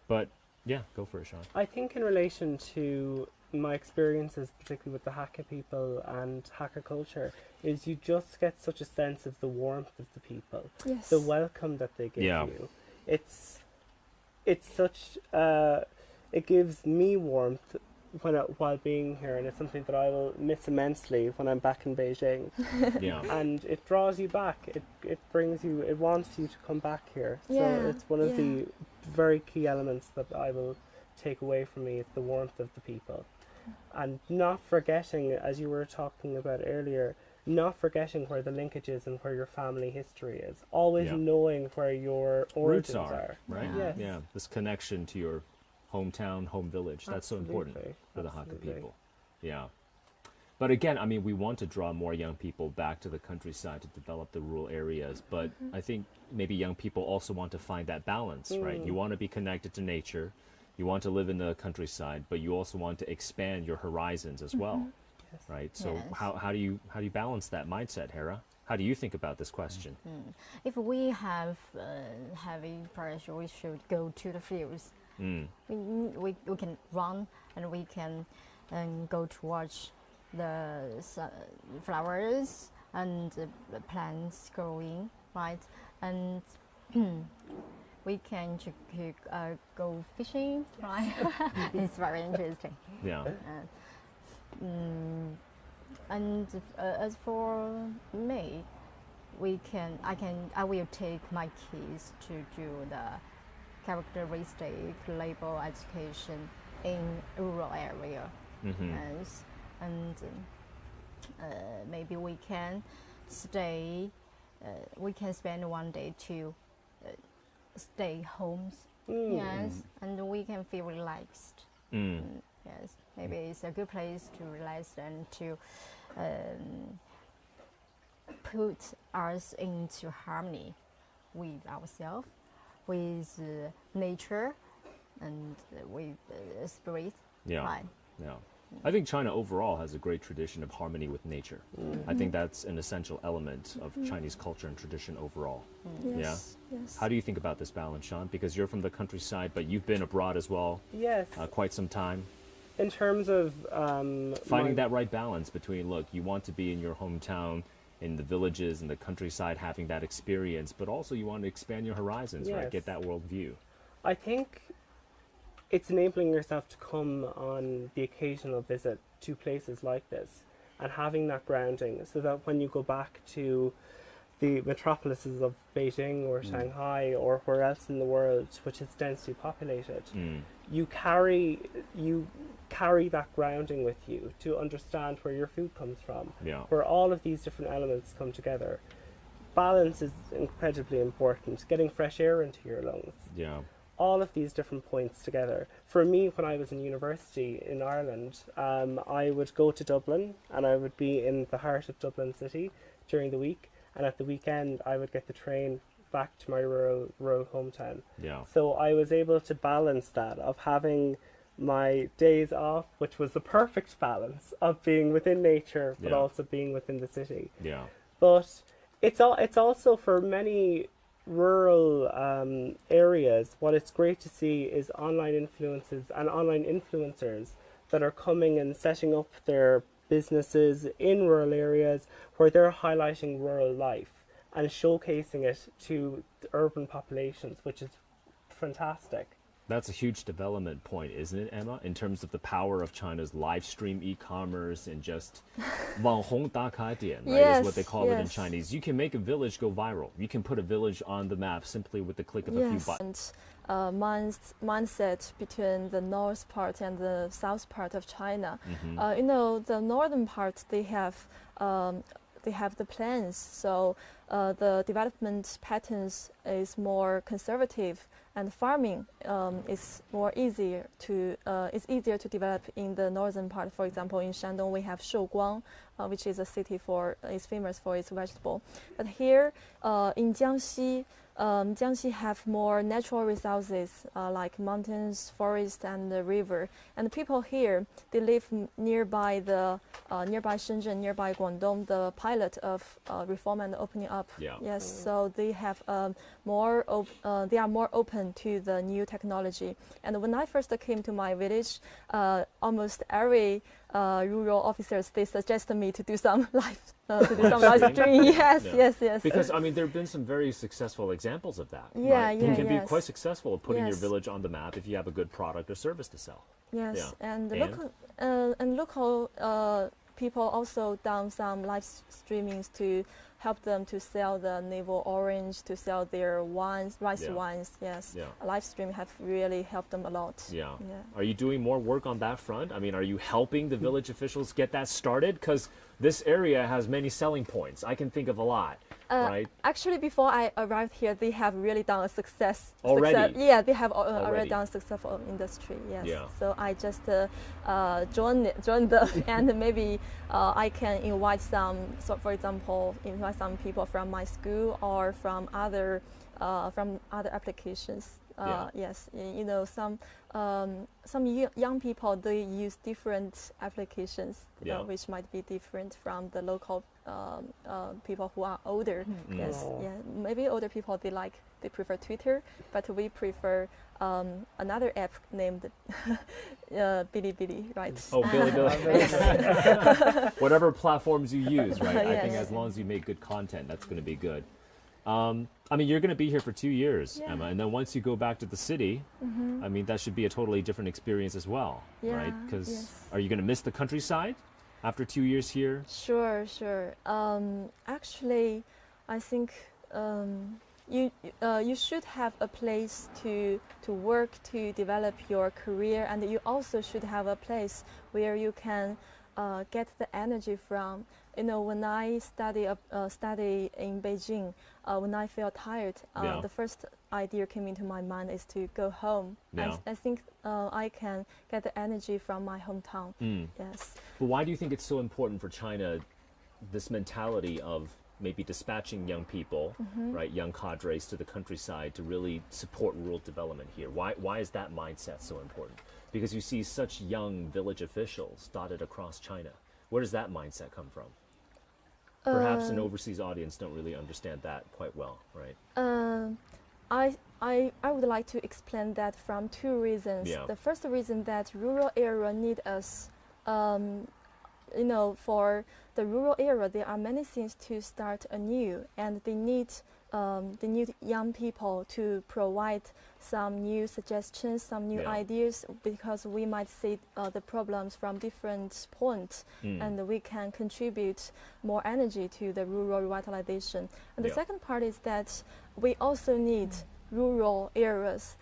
But yeah, go for it, Sean. I think in relation to my experiences, particularly with the Hakka people and Hakka culture, is you just get such a sense of the warmth of the people, Yes. the welcome that they give Yeah. you. It's such it gives me warmth while being here, and it's something that I will miss immensely when I'm back in Beijing. Yeah. And it draws you back. It brings you. It wants you to come back here. So Yeah, it's one of the very key elements that I will take away from me. It's the warmth of the people, and not forgetting, as you were talking about earlier, not forgetting where the linkage is and where your family history is. Always Yeah. knowing where your Roots origins are, right? Yes. Yeah, this connection to your hometown, home village. That's so important Absolutely. for the Hakka Absolutely. people. Yeah. But again, I mean, we want to draw more young people back to the countryside to develop the rural areas. But I think maybe young people also want to find that balance, right? You want to be connected to nature. You want to live in the countryside, but you also want to expand your horizons as well, right? So Yes. how do you balance that mindset, Hera? How do you think about this question? If we have heavy pressure, we should go to the fields. We can run and we can go to watch the flowers and the plants growing, right? And we can go fishing, right? It's very interesting. Yeah. And as for me, I will take my kids to do the characteristic label education in rural area. Yes. And maybe we can stay. We can spend one day to stay homes. Yes, and we can feel relaxed. Yes, maybe it's a good place to relax and to put us into harmony with ourselves, with nature, and with spirit. Yeah. Right. Yeah. I think China overall has a great tradition of harmony with nature. I think that's an essential element of Chinese culture and tradition overall. Yes. Yes. How do you think about this balance, Sean? Because you're from the countryside, but you've been abroad as well Yes. quite some time. In terms of Finding that right balance between, look, you want to be in your hometown, in the villages, in the countryside, having that experience, but also you want to expand your horizons, right? Yes. Get that world view. I think it's enabling yourself to come on the occasional visit to places like this and having that grounding so that when you go back to the metropolises of Beijing or Shanghai or where else in the world which is densely populated, you carry that grounding with you to understand where your food comes from, Yeah. where all of these different elements come together. Balance is incredibly important, getting fresh air into your lungs. Yeah. All of these different points together. For me, when I was in university in Ireland, I would go to Dublin and I would be in the heart of Dublin city during the week, and at the weekend I would get the train back to my rural hometown. Yeah. So I was able to balance that of having my days off, which was the perfect balance of being within nature but Yeah. also being within the city. Yeah. But it's also for many rural areas, what it's great to see is online influences and online influencers that are coming and setting up their businesses in rural areas where they're highlighting rural life and showcasing it to the urban populations, which is fantastic. That's a huge development point, isn't it, Emma? In terms of the power of China's live stream e-commerce and just 网红打卡点, right? Is what they call it in Yes. Chinese. You can make a village go viral. You can put a village on the map simply with the click of a few buttons. And mindset between the north part and the south part of China. You know, the northern part they have the plans, so the development patterns is more conservative and farming is easier to develop in the northern part. For example, in Shandong we have Shouguang, which is a city is famous for its vegetable. But here in Jiangxi, Jiangxi have more natural resources like mountains, forest, and the river. And the people here, they live nearby nearby Shenzhen, nearby Guangdong, the pilot of reform and opening up. Yeah. Yes, so they have they are more open to the new technology. And when I first came to my village, almost every rural officers, they suggested me to do some live stream. Yes, Yeah. yes. Because I mean, there have been some very successful examples of that. Yeah, right? yeah, You can be yes. quite successful at putting your Yes. village on the map if you have a good product or service to sell. Yes, Yeah. and And? local people also done some live streamings to help them to sell the navel orange, to sell their wines, rice Yeah. wines. Yes, Yeah. a live stream have really helped them a lot. Yeah. Yeah. Are you doing more work on that front? I mean, are you helping the village officials get that started? Because this area has many selling points. I can think of a lot, right? Actually, before I arrived here, they have really done a success. Already? Yeah, they have Already. already done a successful industry. Yes. Yeah. So I just joined them, and maybe I can invite some. So, for example, invite some people from my school or from other applications. Yeah. Yes, you know, some young people, they use different applications, Yeah. which might be different from the local people who are older. Yes, Oh. yeah, maybe older people, they prefer Twitter, but we prefer another app named Bilibili, right? Oh, Bilibili. Whatever platforms you use, right? I think Yes. as long as you make good content, that's going to be good. I mean, you're going to be here for 2 years, Yeah. Emma, and then once you go back to the city, I mean, that should be a totally different experience as well, right? Yeah, Because yes. are you going to miss the countryside after 2 years here? Sure. Actually, I think you should have a place to work, to develop your career, and you also should have a place where you can get the energy from. You know, when I study in Beijing, when I feel tired, Yeah. the first idea came into my mind is to go home. Yeah. I think I can get the energy from my hometown. Yes. But why do you think it's so important for China, this mentality of maybe dispatching young people, right, young cadres to the countryside to really support rural development here? Why is that mindset so important? Because you see such young village officials dotted across China. Where does that mindset come from? Perhaps an overseas audience don't really understand that quite well, right? I would like to explain that from two reasons. Yeah. The first reason that rural area need us, you know, for the rural area, there are many things to start anew, and they need young people to provide some new suggestions, some new Yeah. ideas, because we might see the problems from different points, and we can contribute more energy to the rural revitalization. And the Yeah. second part is that we also need rural areas.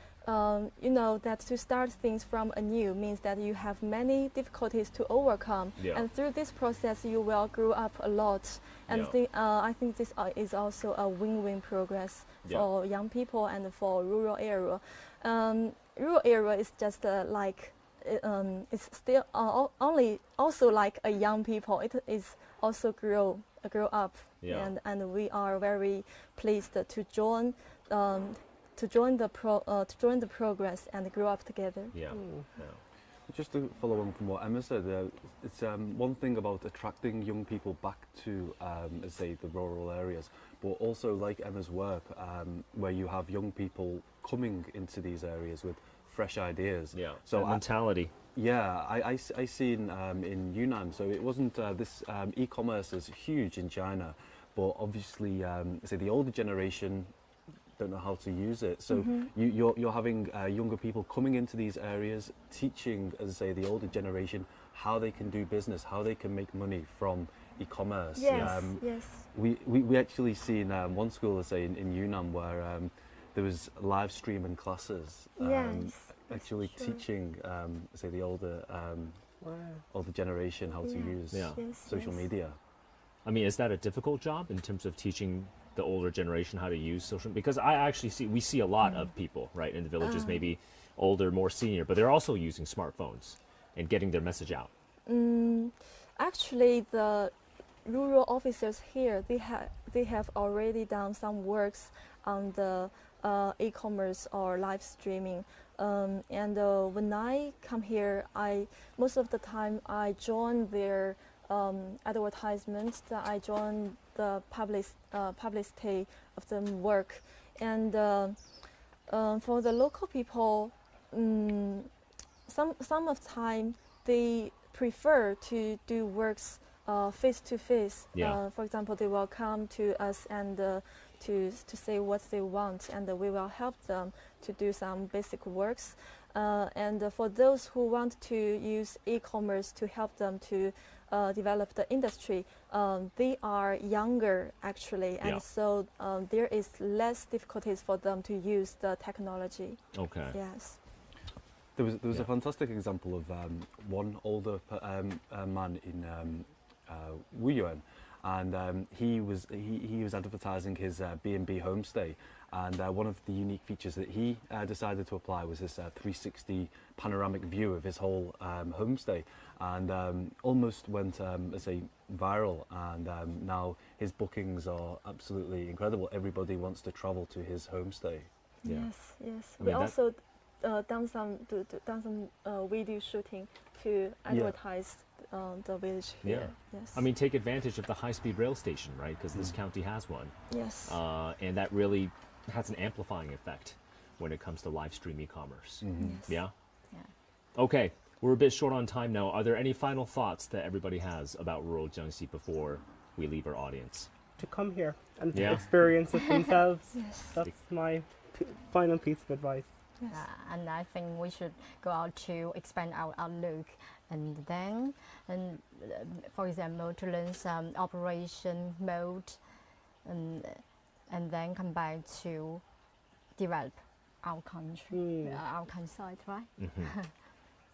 You know, that to start things from anew means that you have many difficulties to overcome, Yeah. and through this process you will grow up a lot. And Yeah. I think this is also a win-win progress Yeah. for young people and for rural area. Rural area is just like it's still only also like a young people. It is also grow up, Yeah. and we are very pleased to join. To join the progress and grow up together. Yeah. Yeah. Just to follow on from what Emma said, it's one thing about attracting young people back to, say, the rural areas, but also like Emma's work, where you have young people coming into these areas with fresh ideas. Yeah. So That mentality. I seen in Yunnan. So it wasn't this e-commerce is huge in China, but obviously, say the older generation don't know how to use it. So you're having younger people coming into these areas, teaching, as I say, the older generation how they can do business, how they can make money from e-commerce. Yes, yes. We actually seen one school, let's say, in Yunnan, where there was live streaming classes, Yes, actually sure. teaching, say, the older generation how to use Yeah. Yes, social yes. media. I mean, is that a difficult job in terms of teaching the older generation how to use social, because I actually we see a lot of people, right, in the villages, maybe older, more senior, but they're also using smartphones and getting their message out. Actually, the rural officers here, they have already done some works on the e-commerce or live streaming. And when I come here, most of the time I join their advertisements. I join the publicity of the work, and for the local people, some of the time they prefer to do works face to face. For example, they will come to us and to say what they want, and we will help them to do some basic works. And for those who want to use e-commerce to help them to develop the industry, they are younger actually, and so there is less difficulties for them to use the technology. Okay. Yes. There was a fantastic example of one older man in Wuyuan, and he was advertising his B&B homestay, and one of the unique features that he decided to apply was this 360 panoramic view of his whole homestay, and almost went viral, and now his bookings are absolutely incredible. Everybody wants to travel to his homestay. Yes, yes. I We mean, also done some video shooting to advertise the village here. Yes. I mean, take advantage of the high-speed rail station, right? Because this county has one. Yes. And that really has an amplifying effect when it comes to live stream e-commerce. Yes. Yeah? Yeah. Okay, we're a bit short on time now. Are there any final thoughts that everybody has about rural Jiangxi before we leave our audience? To come here and to experience it themselves. Yes. That's my final piece of advice. Yes. And I think we should go out to expand our outlook, and then, for example, to learn some operation mode, and then come back to develop our country, our countryside, right?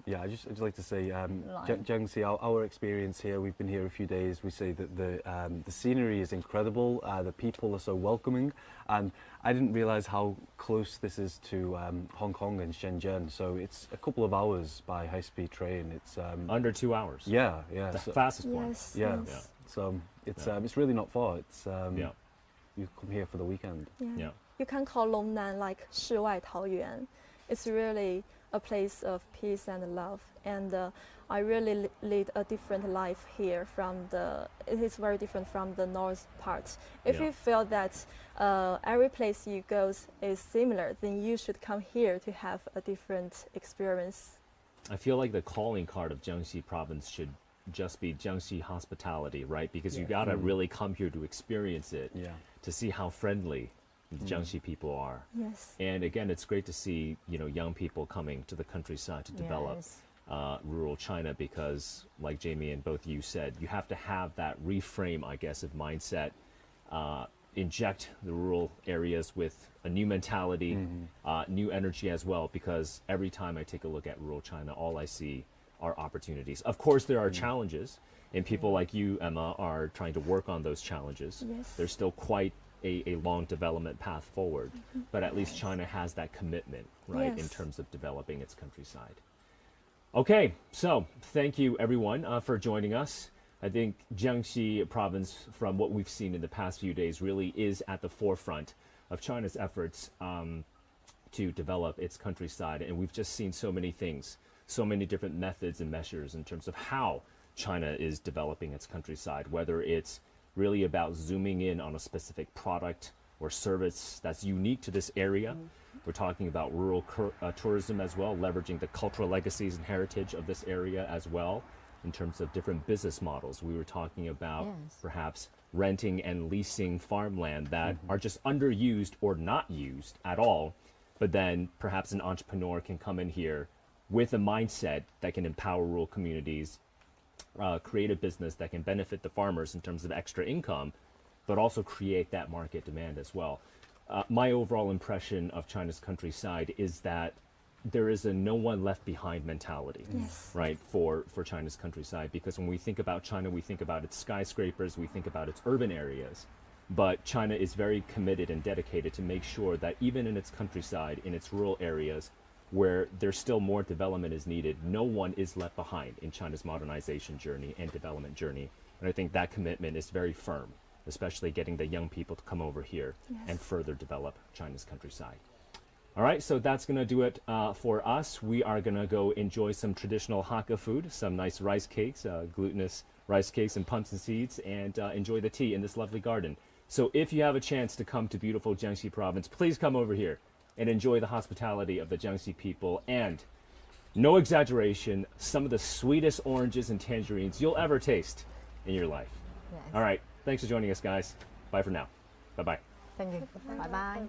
Yeah, I'd just like to say, Jiangxi, our experience here, we've been here a few days, we say that the scenery is incredible, the people are so welcoming, and I didn't realize how close this is to Hong Kong and Shenzhen, so it's a couple of hours by high-speed train. It's Under 2 hours. yeah. The So, fastest one. Yes. yeah. Yes. So it's really not far. It's Yeah. you come here for the weekend. Yeah. You can call Longnan like 世外桃源. It's really a place of peace and love, and I really lead a different life here it is very different from the north part. If you feel that every place you go is similar, then you should come here to have a different experience. I feel like the calling card of Jiangxi province should just be Jiangxi hospitality, right? Because you gotta really come here to experience it, Yeah. to see how friendly the Jiangxi people are. Yes. And again, it's great to see, young people coming to the countryside to develop Yes. rural China, because like Jamie and both you said, you have to have that reframe, I guess, of mindset, inject the rural areas with a new mentality, new energy as well, because every time I take a look at rural China, all I see are opportunities. Of course, there are challenges, and people like you, Emma, are trying to work on those challenges. Yes. There's still quite a long development path forward, but at least China has that commitment, right, in Yes. terms of developing its countryside. Okay, so thank you everyone for joining us. I think Jiangxi province, from what we've seen in the past few days, really is at the forefront of China's efforts to develop its countryside, and we've just seen so many things, so many different methods and measures in terms of how China is developing its countryside, whether it's really about zooming in on a specific product or service that's unique to this area. We're talking about rural tourism as well, leveraging the cultural legacies and heritage of this area as well, in terms of different business models. We were talking about perhaps renting and leasing farmland that are just underused or not used at all, but then perhaps an entrepreneur can come in here with a mindset that can empower rural communities, create a business that can benefit the farmers in terms of extra income, but also create that market demand as well. My overall impression of China's countryside is that there is a no one left behind mentality, right, for China's countryside, because when we think about China, we think about its skyscrapers, we think about its urban areas, but China is very committed and dedicated to make sure that even in its countryside, in its rural areas, where there's still more development is needed, no one is left behind in China's modernization journey and development journey. And I think that commitment is very firm, especially getting the young people to come over here and further develop China's countryside. All right, so that's going to do it for us. We are going to go enjoy some traditional Hakka food, some nice rice cakes, glutinous rice cakes and pumpkin seeds, and enjoy the tea in this lovely garden. So if you have a chance to come to beautiful Jiangxi province, please come over here and enjoy the hospitality of the Jiangxi people and, no exaggeration, some of the sweetest oranges and tangerines you'll ever taste in your life. Yes. All right, thanks for joining us, guys. Bye for now. Bye-bye. Thank you. Bye bye.